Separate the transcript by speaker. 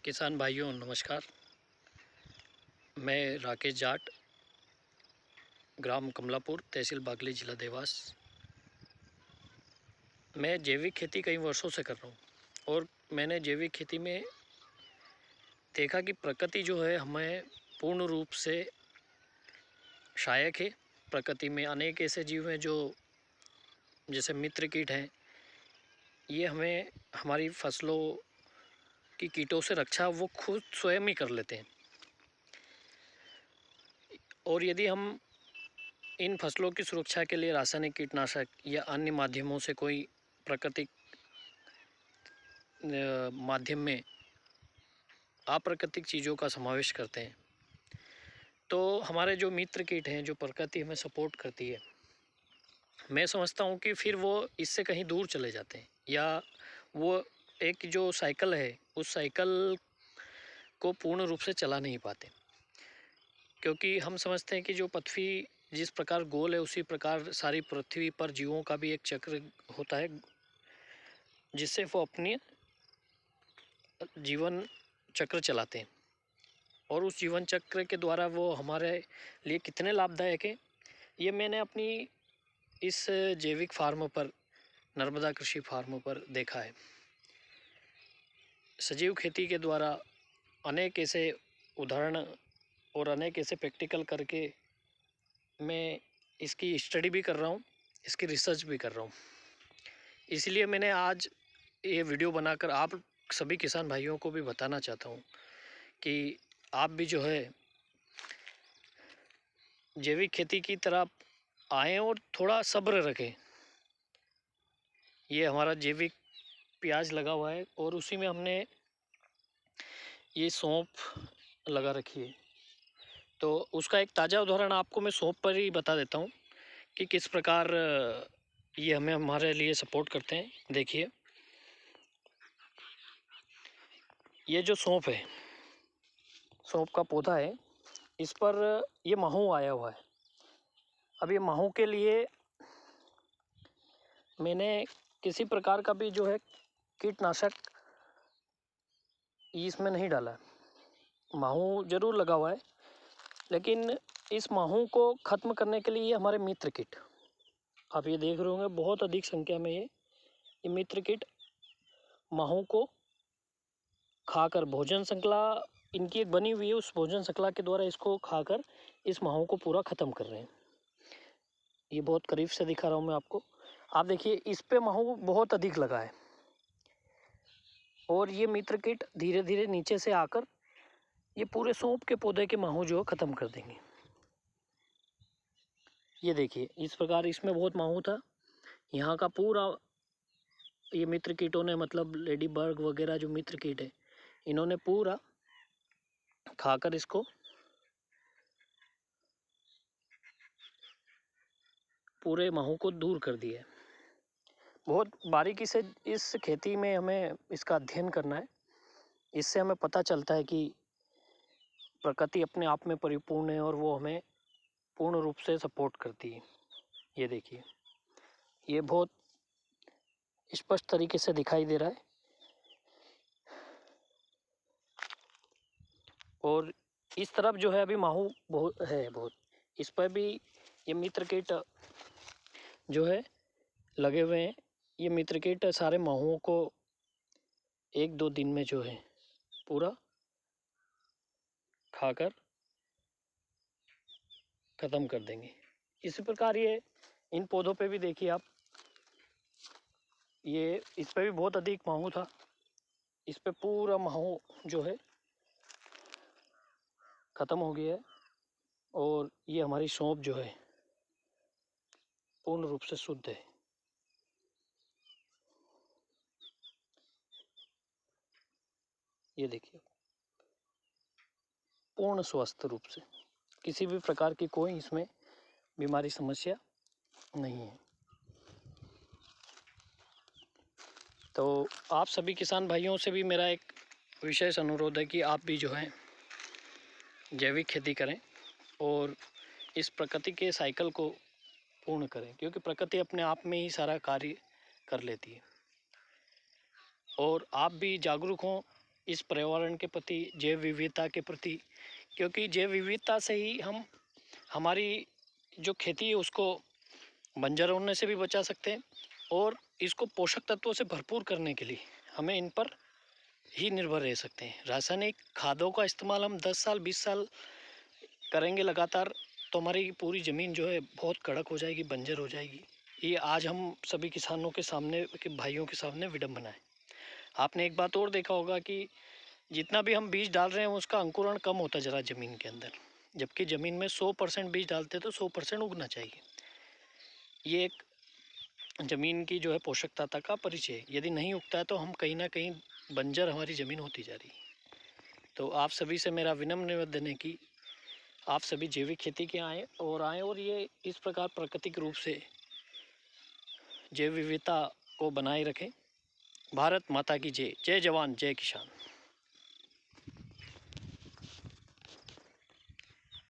Speaker 1: किसान भाइयों नमस्कार। मैं राकेश जाट, ग्राम कमलापुर, तहसील बागली, जिला देवास। मैं जैविक खेती कई वर्षों से कर रहा हूँ और मैंने जैविक खेती में देखा कि प्रकृति जो है हमें पूर्ण रूप से सहायक है। प्रकृति में अनेक ऐसे जीव हैं जो जैसे मित्र कीट हैं, ये हमें हमारी फसलों की कीटों से रक्षा वो खुद स्वयं ही कर लेते हैं। और यदि हम इन फसलों की सुरक्षा के लिए रासायनिक कीटनाशक या अन्य माध्यमों से कोई प्राकृतिक माध्यम में अप्राकृतिक चीज़ों का समावेश करते हैं तो हमारे जो मित्र कीट हैं, जो प्रकृति हमें सपोर्ट करती है, मैं समझता हूँ कि फिर वो इससे कहीं दूर चले जाते हैं, या वो एक जो साइकिल है उस साइकिल को पूर्ण रूप से चला नहीं पाते। क्योंकि हम समझते हैं कि जो पृथ्वी जिस प्रकार गोल है उसी प्रकार सारी पृथ्वी पर जीवों का भी एक चक्र होता है, जिससे वो अपनी जीवन चक्र चलाते हैं। और उस जीवन चक्र के द्वारा वो हमारे लिए कितने लाभदायक है, ये मैंने अपनी इस जैविक फार्म पर, नर्मदा कृषि फार्म पर देखा है। सजीव खेती के द्वारा अनेक ऐसे उदाहरण और अनेक ऐसे प्रैक्टिकल करके मैं इसकी स्टडी भी कर रहा हूँ, इसकी रिसर्च भी कर रहा हूँ। इसलिए मैंने आज ये वीडियो बनाकर आप सभी किसान भाइयों को भी बताना चाहता हूँ कि आप भी जो है जैविक खेती की तरफ आएँ और थोड़ा सब्र रखें। ये हमारा जैविक प्याज लगा हुआ है और उसी में हमने ये सौंफ लगा रखी है। तो उसका एक ताज़ा उदाहरण आपको मैं सौंफ पर ही बता देता हूँ कि किस प्रकार ये हमें हमारे लिए सपोर्ट करते हैं। देखिए, ये जो सौंफ है, सौंफ का पौधा है, इस पर ये महू आया हुआ है। अब ये महू के लिए मैंने किसी प्रकार का भी जो है कीटनाशक इसमें नहीं डाला है। महू ज़रूर लगा हुआ है, लेकिन इस महू को ख़त्म करने के लिए ये हमारे मित्र कीट, आप ये देख रहे होंगे बहुत अधिक संख्या में ये मित्र कीट महू को खाकर, भोजन श्रृंखला इनकी एक बनी हुई है, उस भोजन श्रृंखला के द्वारा इसको खाकर इस महू को पूरा ख़त्म कर रहे हैं। ये बहुत करीब से दिखा रहा हूँ मैं आपको। आप देखिए, इस पे महू बहुत अधिक लगा है और ये मित्र कीट धीरे धीरे नीचे से आकर ये पूरे सौंफ के पौधे के महू जो ख़त्म कर देंगे। ये देखिए, इस प्रकार इसमें बहुत महू था, यहाँ का पूरा ये मित्र कीटों ने, मतलब लेडी बर्ग वगैरह जो मित्र कीट है, इन्होंने पूरा खाकर इसको पूरे महू को दूर कर दिया है। बहुत बारीकी से इस खेती में हमें इसका अध्ययन करना है। इससे हमें पता चलता है कि प्रकृति अपने आप में परिपूर्ण है और वो हमें पूर्ण रूप से सपोर्ट करती है। ये देखिए, ये बहुत स्पष्ट तरीके से दिखाई दे रहा है। और इस तरफ जो है अभी महू बहुत है, बहुत इस पर भी ये मित्र कीट जो है लगे हुए हैं। ये मित्र कीट सारे महूओं को 1-2 दिन में जो है पूरा खाकर ख़त्म कर देंगे। इसी प्रकार ये इन पौधों पे भी देखिए आप, ये इस पे भी बहुत अधिक महू था, इस पे पूरा महू जो है ख़त्म हो गया है। और ये हमारी सौंफ जो है पूर्ण रूप से शुद्ध है। ये देखिए, पूर्ण स्वस्थ रूप से, किसी भी प्रकार की कोई इसमें बीमारी समस्या नहीं है। तो आप सभी किसान भाइयों से भी मेरा एक विशेष अनुरोध है कि आप भी जो है जैविक खेती करें और इस प्रकृति के साइकिल को पूर्ण करें, क्योंकि प्रकृति अपने आप में ही सारा कार्य कर लेती है। और आप भी जागरूक हों इस पर्यावरण के प्रति, जैव विविधता के प्रति, क्योंकि जैव विविधता से ही हम हमारी जो खेती है उसको बंजर होने से भी बचा सकते हैं, और इसको पोषक तत्वों से भरपूर करने के लिए हमें इन पर ही निर्भर रह सकते हैं। रासायनिक खादों का इस्तेमाल हम 10 साल 20 साल करेंगे लगातार, तो हमारी पूरी ज़मीन जो है बहुत कड़क हो जाएगी, बंजर हो जाएगी। ये आज हम सभी किसानों के सामने, के भाइयों के सामने विडंबना है। आपने एक बात और देखा होगा कि जितना भी हम बीज डाल रहे हैं उसका अंकुरण कम होता जा रहा है ज़मीन के अंदर, जबकि ज़मीन में 100% बीज डालते तो 100% उगना चाहिए। ये एक ज़मीन की जो है पोषकता का परिचय है। यदि नहीं उगता है तो हम कहीं ना कहीं बंजर हमारी ज़मीन होती जा रही है। तो आप सभी से मेरा विनम्र निवेदन है कि आप सभी जैविक खेती के आएँ और ये इस प्रकार प्राकृतिक रूप से जैव विविधता को बनाए रखें। भारत माता की जय। जय जवान जय किसान।